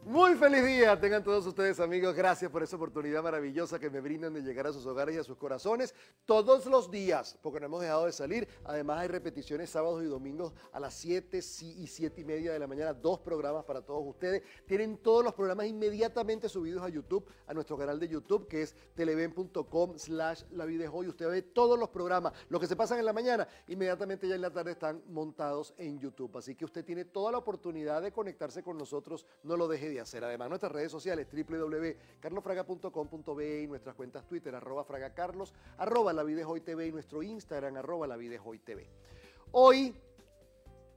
Muy feliz día tengan todos ustedes, amigos. Gracias por esa oportunidad maravillosa que me brindan de llegar a sus hogares y a sus corazones todos los días, porque no hemos dejado de salir. Además hay repeticiones sábados y domingos a las 7 y 7 y media de la mañana, 2 programas para todos ustedes. Tienen todos los programas inmediatamente subidos a YouTube, a nuestro canal de YouTube, que es televen.com/lavidehoy. Usted ve todos los programas, los que se pasan en la mañana, inmediatamente ya en la tarde están montados en YouTube. Así que usted tiene toda la oportunidad de conectarse con nosotros, no lo deje de hacer. Además, nuestras redes sociales, www.carlosfraga.com.be y nuestras cuentas Twitter, @fragacarlos, @lavidehoytv y nuestro Instagram, @lavidehoytv. Hoy,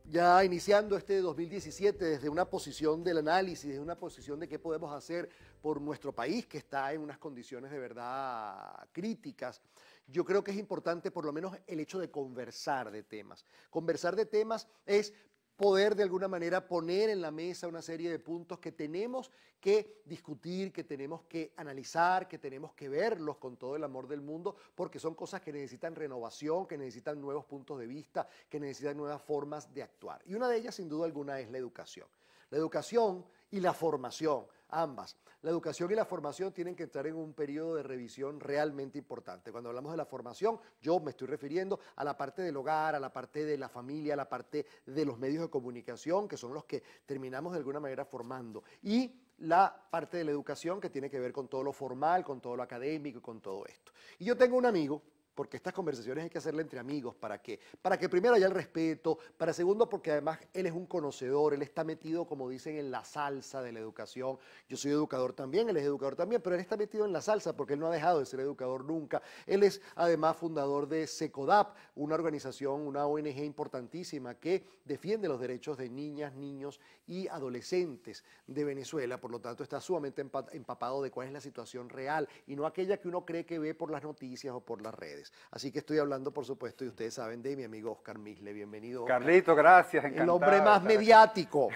ya iniciando este 2017 desde una posición del análisis, desde una posición de qué podemos hacer por nuestro país, que está en unas condiciones de verdad críticas, yo creo que es importante por lo menos el hecho de conversar de temas. Conversar de temas es poder de alguna manera poner en la mesa una serie de puntos que tenemos que discutir, que tenemos que analizar, que tenemos que verlos con todo el amor del mundo, porque son cosas que necesitan renovación, que necesitan nuevos puntos de vista, que necesitan nuevas formas de actuar. Y una de ellas, sin duda alguna, es la educación. La educación y la formación, ambas. La educación y la formación tienen que entrar en un periodo de revisión realmente importante. Cuando hablamos de la formación, yo me estoy refiriendo a la parte del hogar, a la parte de la familia, a la parte de los medios de comunicación, que son los que terminamos de alguna manera formando. Y la parte de la educación que tiene que ver con todo lo formal, con todo lo académico y con todo esto. Y yo tengo un amigo, porque estas conversaciones hay que hacerlas entre amigos, ¿para qué? Para que primero haya el respeto, para segundo porque además él es un conocedor, él está metido, como dicen, en la salsa de la educación. Yo soy educador también, él es educador también, pero él está metido en la salsa porque él no ha dejado de ser educador nunca. Él es además fundador de SECODAP, una organización, una ONG importantísima que defiende los derechos de niñas, niños y adolescentes de Venezuela, por lo tanto está sumamente empapado de cuál es la situación real y no aquella que uno cree que ve por las noticias o por las redes. Así que estoy hablando, por supuesto, y ustedes saben, de mi amigo Oscar Misle. Bienvenido, Oscar. Carlito, gracias, encantado. El hombre más mediático.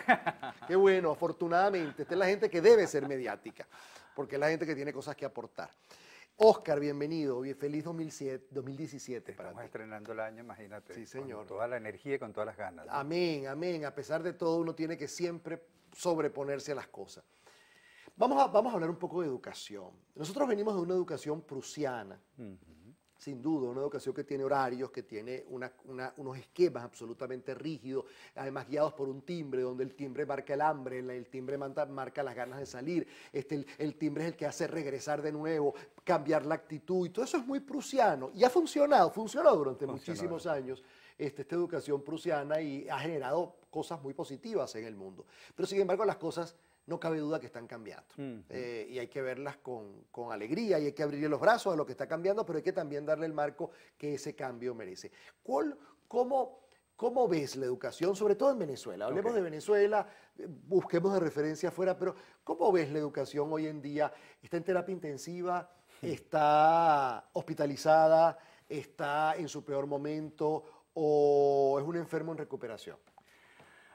Qué bueno, afortunadamente. Esta es la gente que debe ser mediática, porque es la gente que tiene cosas que aportar. Oscar, bienvenido. Feliz 2017 para ti. Estamos estrenando el año, imagínate. Sí, señor. Con toda la energía y con todas las ganas, ¿no? Amén, amén. A pesar de todo, uno tiene que siempre sobreponerse a las cosas. Vamos a hablar un poco de educación. Nosotros venimos de una educación prusiana. Sin duda, una educación que tiene horarios, que tiene unos esquemas absolutamente rígidos, además guiados por un timbre, donde el timbre marca el hambre, el timbre marca las ganas de salir, el timbre es el que hace regresar de nuevo, cambiar la actitud, y todo eso es muy prusiano, y ha funcionado durante muchísimos años esta educación prusiana y ha generado cosas muy positivas en el mundo. Pero sin embargo las cosas no cabe duda que están cambiando. Y hay que verlas con alegría y hay que abrirle los brazos a lo que está cambiando, pero hay que también darle el marco que ese cambio merece. ¿Cómo ves la educación, sobre todo en Venezuela? Hablemos de Venezuela, busquemos de referencia afuera, pero ¿cómo ves la educación hoy en día? ¿Está en terapia intensiva? ¿Está hospitalizada? ¿Está en su peor momento? ¿O es un enfermo en recuperación?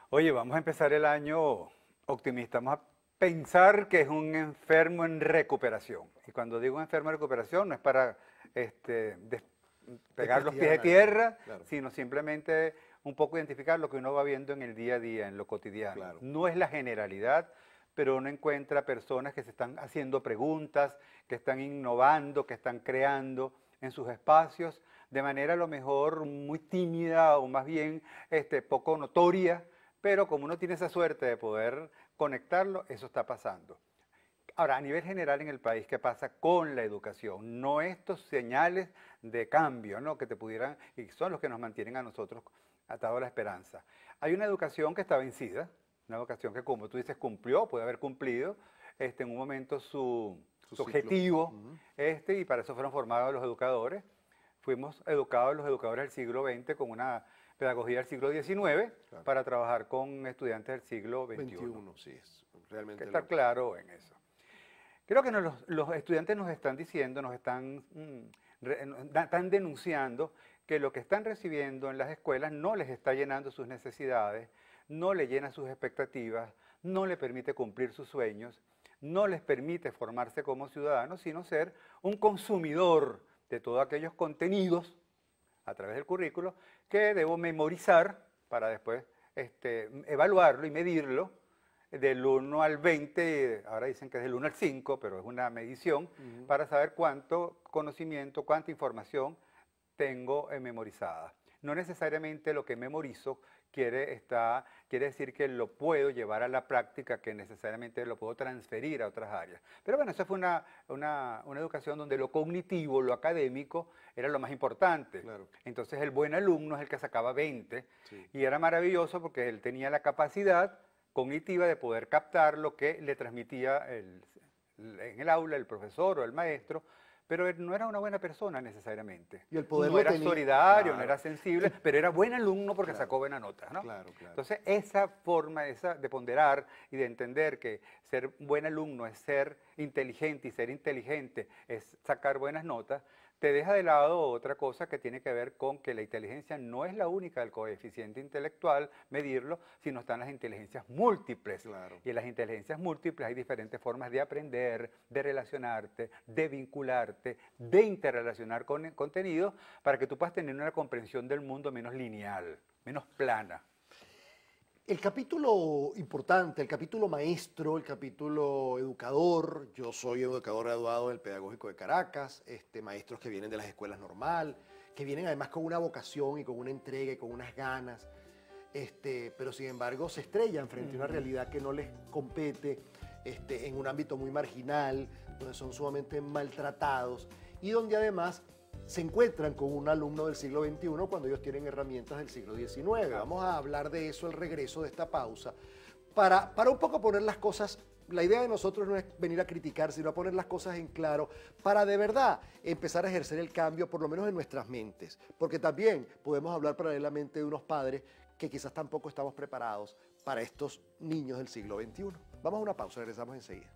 Oye, vamos a empezar el año optimista. Vamos a pensar que es un enfermo en recuperación. Y cuando digo un enfermo en recuperación no es para pegar los pies de tierra, claro, sino simplemente un poco identificar lo que uno va viendo en el día a día, en lo cotidiano. Claro. No es la generalidad, pero uno encuentra personas que se están haciendo preguntas, que están innovando, que están creando en sus espacios de manera a lo mejor muy tímida o más bien poco notoria, pero como uno tiene esa suerte de poder conectarlo, eso está pasando. Ahora, a nivel general en el país, ¿qué pasa con la educación? No estos señales de cambio, ¿no?, que te pudieran, y son los que nos mantienen a nosotros atados a la esperanza. Hay una educación que está vencida, una educación que, como tú dices, cumplió, puede haber cumplido en un momento su objetivo, y para eso fueron formados los educadores. Fuimos educados los educadores del siglo XX con una pedagogía del siglo XIX, claro, para trabajar con estudiantes del siglo XXI. Sí, es realmente. Hay que estar claro en eso. Creo que los estudiantes nos están diciendo, están denunciando que lo que están recibiendo en las escuelas no les está llenando sus necesidades, no le llena sus expectativas, no le permite cumplir sus sueños, no les permite formarse como ciudadanos, sino ser un consumidor de todos aquellos contenidos a través del currículo que debo memorizar para después evaluarlo y medirlo del 1 al 20, ahora dicen que es del 1 al 5, pero es una medición para saber cuánto conocimiento, cuánta información tengo memorizada. No necesariamente lo que memorizo quiere decir que lo puedo llevar a la práctica, que necesariamente lo puedo transferir a otras áreas. Pero bueno, esa fue una educación donde lo cognitivo, lo académico, era lo más importante. Claro. Entonces el buen alumno es el que sacaba 20, Sí. y era maravilloso porque él tenía la capacidad cognitiva de poder captar lo que le transmitía en el aula el profesor o el maestro, pero él no era una buena persona necesariamente. Y el poder no lo era tenía, solidario, claro. no era sensible, pero era buen alumno porque Claro. sacó buena nota, ¿no? Claro, claro. Entonces, esa forma de ponderar y de entender que ser buen alumno es ser inteligente y ser inteligente es sacar buenas notas, te deja de lado otra cosa que tiene que ver con que la inteligencia no es la única del coeficiente intelectual, medirlo, sino están las inteligencias múltiples. Claro. Y en las inteligencias múltiples hay diferentes formas de aprender, de relacionarte, de vincularte, de interrelacionar con el contenido para que tú puedas tener una comprensión del mundo menos lineal, menos plana. El capítulo importante, el capítulo maestro, el capítulo educador, yo soy educador graduado del Pedagógico de Caracas, maestros que vienen de las escuelas normal, que vienen además con una vocación y con una entrega y con unas ganas, pero sin embargo se estrellan frente a una realidad que no les compete, en un ámbito muy marginal, donde son sumamente maltratados y donde además se encuentran con un alumno del siglo XXI cuando ellos tienen herramientas del siglo XIX. Vamos a hablar de eso al regreso de esta pausa, para un poco poner las cosas. La idea de nosotros no es venir a criticar, sino a poner las cosas en claro, para de verdad empezar a ejercer el cambio, por lo menos en nuestras mentes, porque también podemos hablar paralelamente de unos padres que quizás tampoco estamos preparados para estos niños del siglo XXI. Vamos a una pausa, regresamos enseguida.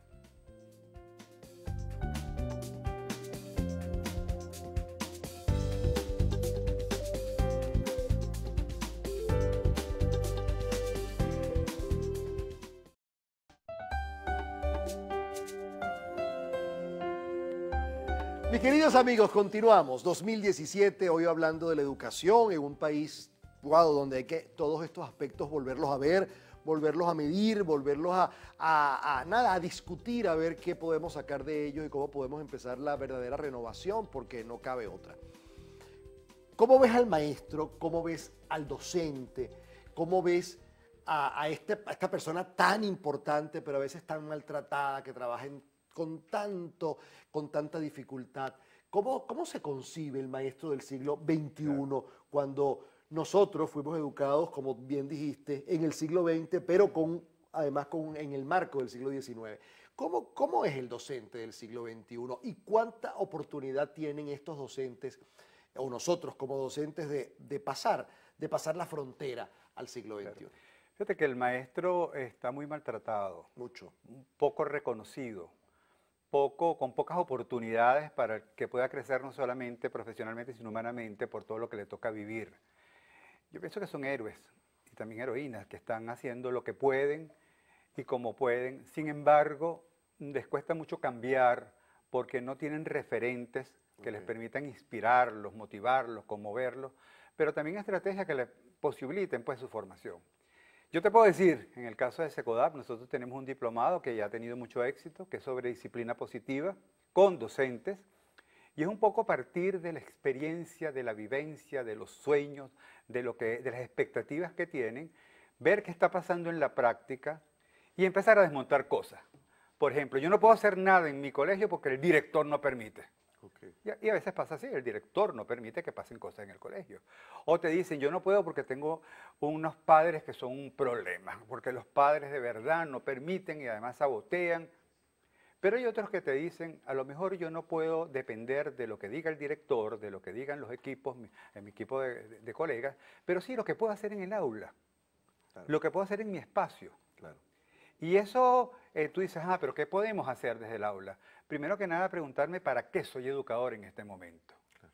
Mis queridos amigos, continuamos. 2017, hoy hablando de la educación en un país, wow, donde hay que todos estos aspectos volverlos a ver, volverlos a medir, volverlos a discutir, a ver qué podemos sacar de ellos y cómo podemos empezar la verdadera renovación, porque no cabe otra. ¿Cómo ves al maestro? ¿Cómo ves al docente? ¿Cómo ves a esta persona tan importante, pero a veces tan maltratada, que trabaja con tanta dificultad? ¿Cómo se concibe el maestro del siglo XXI claro, cuando nosotros fuimos educados, como bien dijiste, en el siglo XX, pero además en el marco del siglo XIX? ¿Cómo es el docente del siglo XXI y cuánta oportunidad tienen estos docentes o nosotros como docentes de pasar la frontera al siglo XXI? Claro. Fíjate que el maestro está muy maltratado. Mucho. Poco reconocido. Con pocas oportunidades para que pueda crecer no solamente profesionalmente, sino humanamente por todo lo que le toca vivir. Yo pienso que son héroes y también heroínas que están haciendo lo que pueden y como pueden. Sin embargo, les cuesta mucho cambiar porque no tienen referentes que les permitan inspirarlos, motivarlos, conmoverlos, pero también estrategias que les posibiliten pues su formación. Yo te puedo decir, en el caso de SECODAP, nosotros tenemos un diplomado que ya ha tenido mucho éxito, que es sobre disciplina positiva, con docentes, y es un poco a partir de la experiencia, de la vivencia, de los sueños, de las expectativas que tienen, ver qué está pasando en la práctica y empezar a desmontar cosas. Por ejemplo, yo no puedo hacer nada en mi colegio porque el director no permite. Okay. Y a veces pasa así, el director no permite que pasen cosas en el colegio. O te dicen, yo no puedo porque tengo unos padres que son un problema, porque los padres de verdad no permiten y además sabotean. Pero hay otros que te dicen, a lo mejor yo no puedo depender de lo que diga el director, de lo que digan los equipos, en mi equipo de colegas, pero sí lo que puedo hacer en el aula, claro, lo que puedo hacer en mi espacio. Claro. Y eso, tú dices, pero ¿qué podemos hacer desde el aula? Primero que nada, preguntarme para qué soy educador en este momento. Claro.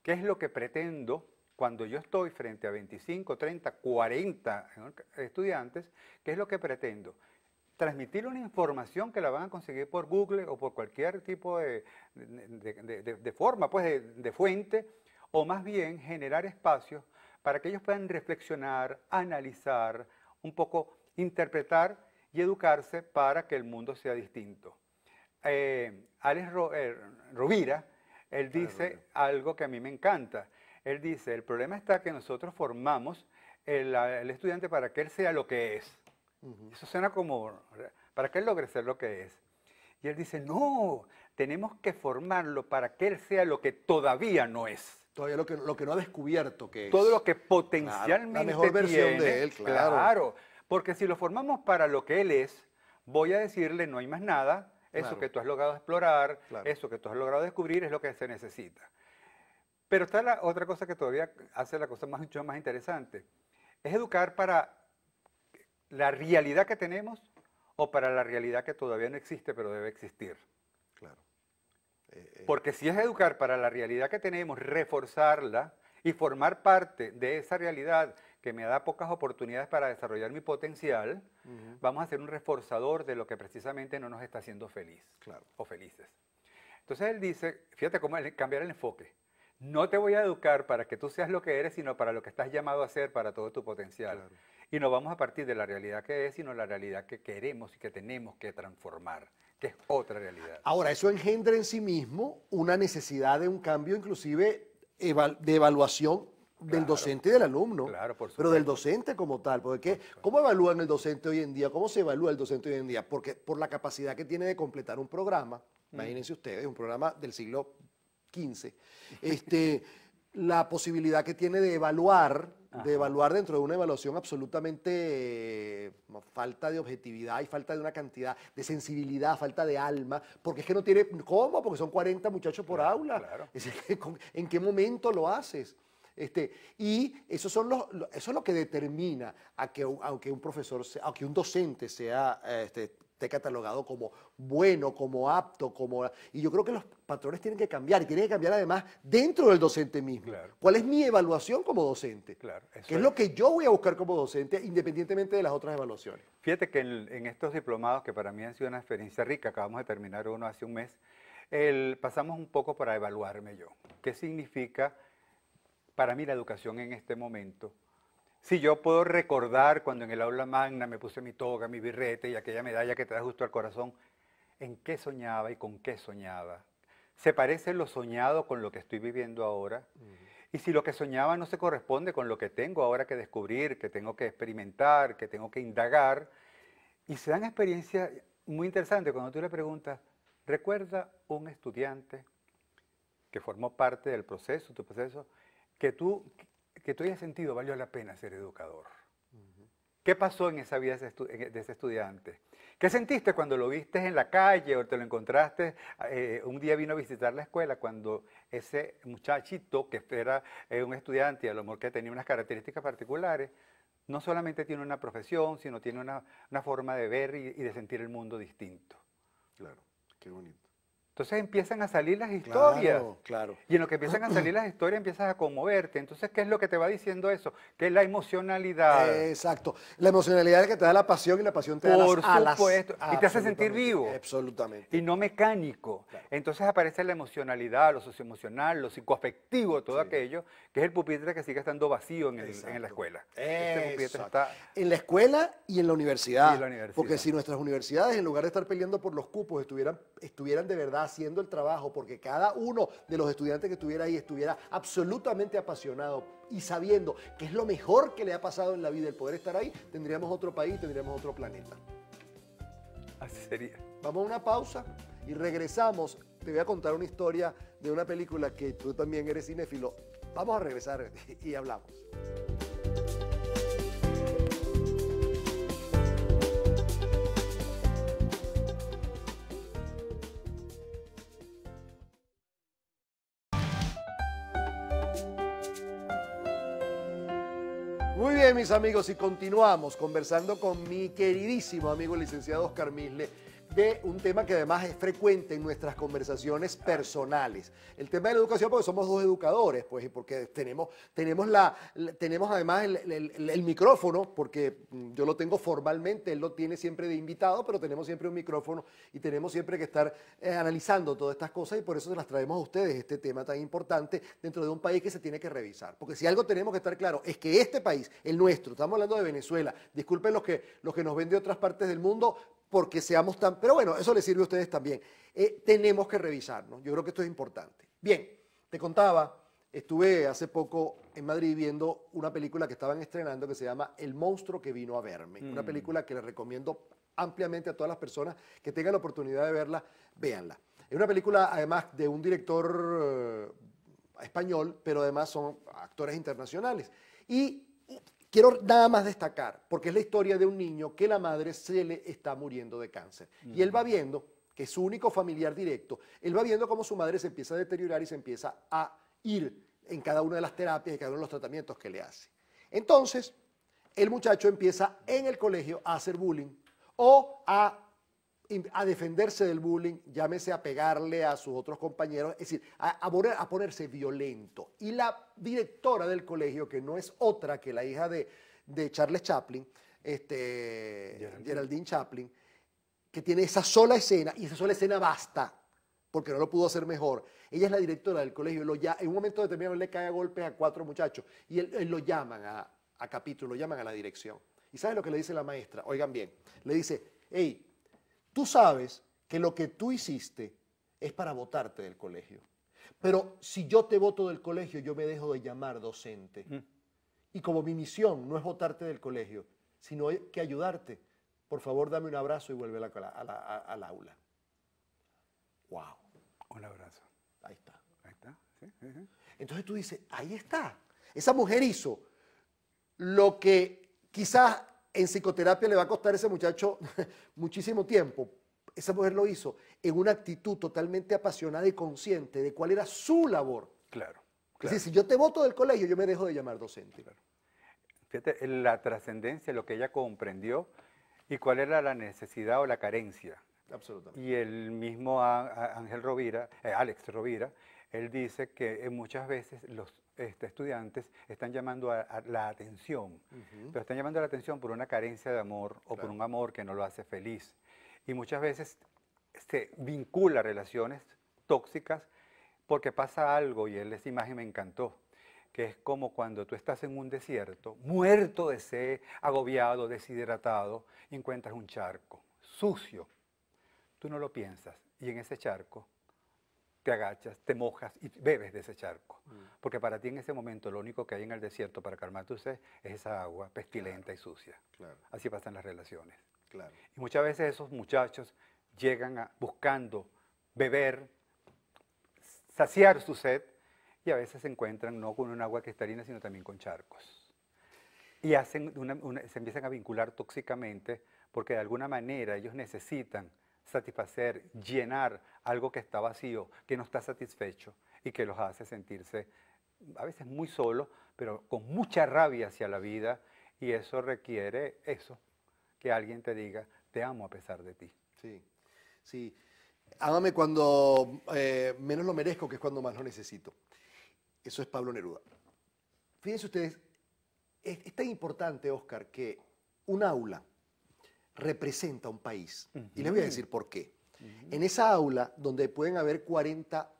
¿Qué es lo que pretendo cuando yo estoy frente a 25, 30, 40 estudiantes? ¿Qué es lo que pretendo? Transmitir una información que la van a conseguir por Google o por cualquier tipo de forma, pues de fuente, o más bien generar espacios para que ellos puedan reflexionar, analizar, un poco interpretar y educarse para que el mundo sea distinto. Alex Rovira, él dice algo que a mí me encanta. Él dice, el problema está que nosotros formamos el estudiante para que él sea lo que es. Eso suena como, para que él logre ser lo que es. Y él dice, no, tenemos que formarlo para que él sea lo que todavía no es. Todavía lo que no ha descubierto que es. Todo lo que potencialmente la mejor versión tiene, de él, claro. Porque si lo formamos para lo que él es, voy a decirle, no hay más nada, eso que tú has logrado explorar, eso que tú has logrado descubrir es lo que se necesita. Pero está la otra cosa que todavía hace la cosa mucho más interesante. Es educar para la realidad que tenemos o para la realidad que todavía no existe, pero debe existir. Claro. Porque si es educar para la realidad que tenemos, reforzarla y formar parte de esa realidad que me da pocas oportunidades para desarrollar mi potencial, vamos a ser un reforzador de lo que precisamente no nos está haciendo feliz o felices. Entonces él dice, fíjate cómo cambiar el enfoque. No te voy a educar para que tú seas lo que eres, sino para lo que estás llamado a ser, para todo tu potencial. Claro. Y no vamos a partir de la realidad que es, sino la realidad que queremos y que tenemos que transformar, que es otra realidad. Ahora, eso engendra en sí mismo una necesidad de un cambio inclusive de evaluación del docente y del alumno, pero del docente como tal, porque ¿cómo evalúan el docente hoy en día? ¿Cómo se evalúa el docente hoy en día? Porque por la capacidad que tiene de completar un programa, imagínense ustedes, un programa del siglo XV, la posibilidad que tiene de evaluar dentro de una evaluación absolutamente falta de objetividad y falta de una cantidad de sensibilidad, falta de alma, porque es que no tiene, ¿cómo? Porque son 40 muchachos por aula. ¿En qué momento lo haces? Y eso es lo que determina a que un profesor, a que un docente sea esté catalogado como bueno, como apto, y yo creo que los patrones tienen que cambiar, y tienen que cambiar además dentro del docente mismo. Claro. ¿Cuál es mi evaluación como docente? Claro, ¿Qué es lo que yo voy a buscar como docente, independientemente de las otras evaluaciones? Fíjate que en estos diplomados, que para mí han sido una experiencia rica, acabamos de terminar uno hace un mes, pasamos un poco para evaluarme yo. ¿Qué significa para mí la educación en este momento? Si yo puedo recordar cuando en el aula magna me puse mi toga, mi birrete y aquella medalla que te da justo al corazón, ¿en qué soñaba y con qué soñaba? ¿Se parece lo soñado con lo que estoy viviendo ahora? Y si lo que soñaba no se corresponde con lo que tengo ahora que descubrir, que tengo que experimentar, que tengo que indagar, y se dan experiencias muy interesantes cuando tú le preguntas, ¿recuerda un estudiante que formó parte del proceso, tu proceso, que tú hayas sentido valió la pena ser educador? ¿Qué pasó en esa vida de ese estudiante? ¿Qué sentiste cuando lo viste en la calle o te lo encontraste? Un día vino a visitar la escuela cuando ese muchachito que era un estudiante y a lo mejor que tenía unas características particulares, no solamente tiene una profesión, sino tiene una forma de ver y de sentir el mundo distinto. Claro, qué bonito. Entonces empiezan a salir las historias. Claro. Y en lo que empiezan a salir las historias empiezas a conmoverte. Entonces, ¿qué es lo que te va diciendo eso? Que es la emocionalidad. Exacto. La emocionalidad es que te da la pasión y la pasión te da Por supuesto. Y te hace sentir vivo. Absolutamente. Y no mecánico. Claro. Entonces aparece la emocionalidad, lo socioemocional, lo psicoafectivo, todo aquello, que es el pupitre que sigue estando vacío en la escuela. Este pupitre está en la escuela y en la universidad. Y la universidad. Porque si nuestras universidades, en lugar de estar peleando por los cupos, estuvieran de verdad haciendo el trabajo, porque cada uno de los estudiantes que estuviera ahí estuviera absolutamente apasionado y sabiendo que es lo mejor que le ha pasado en la vida el poder estar ahí, tendríamos otro país, tendríamos otro planeta. Así sería. Vamos a una pausa y regresamos. Te voy a contar una historia de una película que tú también eres cinéfilo. Vamos a regresar y hablamos. Muy bien, mis amigos, y continuamos conversando con mi queridísimo amigo el licenciado Oscar Misle, de un tema que además es frecuente en nuestras conversaciones personales. El tema de la educación, porque somos dos educadores, pues, y porque tenemos además el micrófono, porque yo lo tengo formalmente, él lo tiene siempre de invitado, pero tenemos siempre un micrófono y tenemos siempre que estar analizando todas estas cosas y por eso se las traemos a ustedes, este tema tan importante dentro de un país que se tiene que revisar. Porque si algo tenemos que estar claro es que este país, el nuestro, estamos hablando de Venezuela, disculpen los que nos ven de otras partes del mundo, porque seamos tan... Pero bueno, eso les sirve a ustedes también. Tenemos que revisarnos. Yo creo que esto es importante. Bien, te contaba, estuve hace poco en Madrid viendo una película que estaban estrenando que se llama El monstruo que vino a verme. Una película que les recomiendo ampliamente a todas las personas que tengan la oportunidad de verla, véanla. Es una película, además, de un director español, pero además son actores internacionales. Y quiero nada más destacar, porque es la historia de un niño que la madre se le está muriendo de cáncer. Y él va viendo, que es su único familiar directo, él va viendo cómo su madre se empieza a deteriorar y se empieza a ir en cada una de las terapias y cada uno de los tratamientos que le hace. Entonces, el muchacho empieza en el colegio a hacer bullying o a defenderse del bullying, llámese a pegarle a sus otros compañeros, es decir, a ponerse violento. Y la directora del colegio, que no es otra que la hija de Charles Chaplin, Geraldine Chaplin, que tiene esa sola escena, y esa sola escena basta, porque no lo pudo hacer mejor. Ella es la directora del colegio, en un momento determinado le cae a golpes a 4 muchachos, y él lo llaman a capítulo, lo llaman a la dirección. ¿Y sabes lo que le dice la maestra? Oigan bien, le dice, hey, tú sabes que lo que tú hiciste es para botarte del colegio. Pero si yo te boto del colegio, yo me dejo de llamar docente. Y como mi misión no es botarte del colegio, sino que ayudarte, por favor dame un abrazo y vuelve al aula. ¡Wow! Un abrazo. Ahí está. Ahí está. Sí, sí, sí. Entonces tú dices, ahí está. Esa mujer hizo lo que quizás en psicoterapia le va a costar a ese muchacho muchísimo tiempo. Esa mujer lo hizo en una actitud totalmente apasionada y consciente de cuál era su labor. Claro. Es decir, si yo te boto del colegio, yo me dejo de llamar docente. Claro. Fíjate, la trascendencia, lo que ella comprendió y cuál era la necesidad o la carencia. Absolutamente. Y el mismo Ángel Rovira, Alex Rovira, él dice que muchas veces los estudiantes están llamando a la atención, pero están llamando a la atención por una carencia de amor o por un amor que no lo hace feliz. Y muchas veces se vincula relaciones tóxicas porque pasa algo, y esa imagen me encantó, que es como cuando tú estás en un desierto, muerto de sed, agobiado, deshidratado, y encuentras un charco sucio. Tú no lo piensas, y en ese charco te agachas, te mojas y bebes de ese charco. Porque para ti en ese momento lo único que hay en el desierto para calmar tu sed es esa agua pestilenta y sucia. Así pasan las relaciones. Y muchas veces esos muchachos llegan buscando beber, saciar su sed, y a veces se encuentran no con un agua cristalina, sino también con charcos. Y se empiezan a vincular tóxicamente porque de alguna manera ellos necesitan satisfacer, llenar algo que está vacío, que no está satisfecho y que los hace sentirse a veces muy solos, pero con mucha rabia hacia la vida, y eso requiere que alguien te diga, te amo a pesar de ti. Sí, sí. Ámame cuando menos lo merezco, que es cuando más lo necesito. Eso es Pablo Neruda. Fíjense ustedes, es tan importante, Oscar, que un aula representa un país. Y les voy a decir por qué. En esa aula, donde pueden haber 40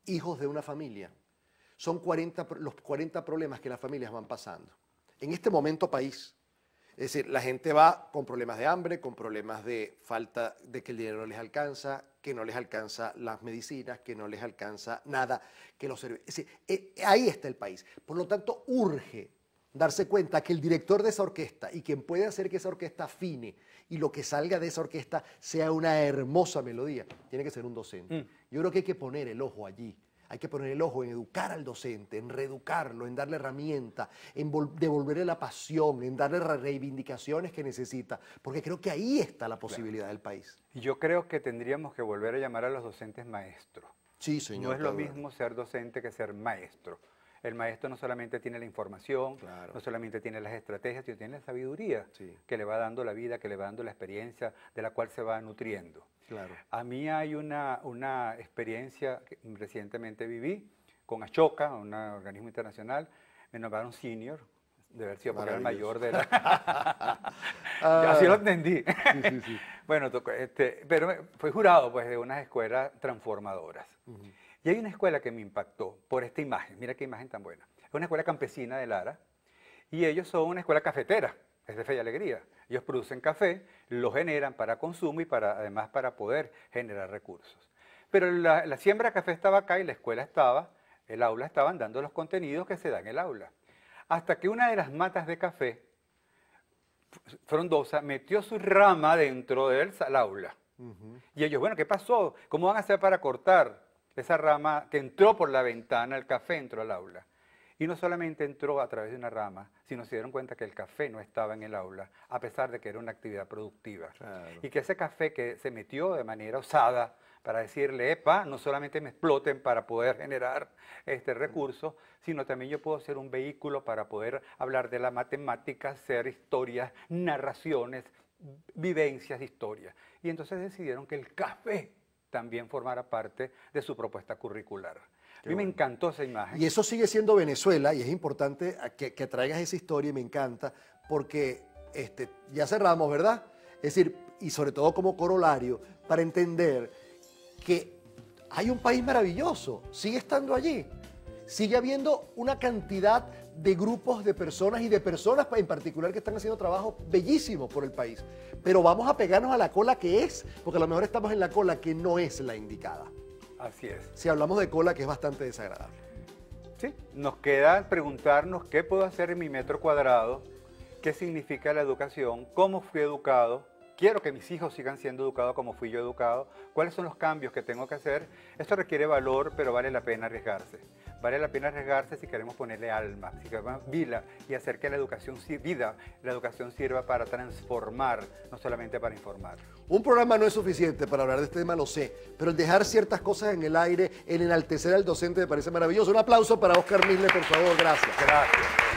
hijos de una familia, son los 40 problemas que las familias van pasando. En este momento país, es decir, la gente va con problemas de hambre, con problemas de falta de que el dinero no les alcanza, que no les alcanza las medicinas, que no les alcanza nada, que los servicios. Es decir, ahí está el país. Por lo tanto, urge darse cuenta que el director de esa orquesta y quien puede hacer que esa orquesta afine y lo que salga de esa orquesta sea una hermosa melodía, tiene que ser un docente. Yo creo que hay que poner el ojo allí. Hay que poner el ojo en educar al docente, en reeducarlo, en darle herramientas, en devolverle la pasión, en darle las reivindicaciones que necesita, porque creo que ahí está la posibilidad del país. Y yo creo que tendríamos que volver a llamar a los docentes maestros. Sí, señor. No es lo mismo ser docente que ser maestro. El maestro no solamente tiene la información, no solamente tiene las estrategias, sino tiene la sabiduría que le va dando la vida, que le va dando la experiencia de la cual se va nutriendo. A mí hay una experiencia que recientemente viví con Ashoka, un organismo internacional. Me nombraron senior, de haber sido porque era el mayor de la... Así lo entendí. Sí. Bueno, pero fui jurado pues, de unas escuelas transformadoras. Y hay una escuela que me impactó por esta imagen. Mira qué imagen tan buena. Es una escuela campesina de Lara y ellos son una escuela cafetera. Es de Fe y Alegría. Ellos producen café, lo generan para consumo y además para poder generar recursos. Pero la siembra de café estaba acá y la escuela estaba, el aula estaban dando los contenidos que se dan en el aula. Hasta que una de las matas de café, frondosa, metió su rama dentro del aula. Y ellos, bueno, ¿qué pasó? ¿Cómo van a hacer para cortar esa rama que entró por la ventana? El café entró al aula. Y no solamente entró a través de una rama, sino se dieron cuenta que el café no estaba en el aula, a pesar de que era una actividad productiva. Y que ese café que se metió de manera osada para decirle, epa, no solamente me exploten para poder generar este recurso, sino también yo puedo ser un vehículo para poder hablar de la matemática, hacer historias, narraciones, vivencias, historias. Y entonces decidieron que el café también formara parte de su propuesta curricular. A mí me encantó esa imagen. Y eso sigue siendo Venezuela y es importante que traigas esa historia y me encanta porque ya cerramos, ¿verdad? Es decir, y sobre todo como corolario, para entender que hay un país maravilloso, sigue estando allí, sigue habiendo una cantidad de grupos de personas y de personas en particular que están haciendo trabajos bellísimos por el país. Pero vamos a pegarnos a la cola que es, porque a lo mejor estamos en la cola que no es la indicada. Así es. Si hablamos de cola, que es bastante desagradable. Sí, nos queda preguntarnos qué puedo hacer en mi metro cuadrado, qué significa la educación, cómo fui educado, quiero que mis hijos sigan siendo educados como fui yo educado, cuáles son los cambios que tengo que hacer. Esto requiere valor, pero vale la pena arriesgarse. Vale la pena arriesgarse si queremos ponerle alma, si queremos vida y hacer que la educación sirva para transformar, no solamente para informar. Un programa no es suficiente para hablar de este tema, lo sé, pero el dejar ciertas cosas en el aire, el enaltecer al docente me parece maravilloso. Un aplauso para Oscar Misle, por favor, gracias. Gracias.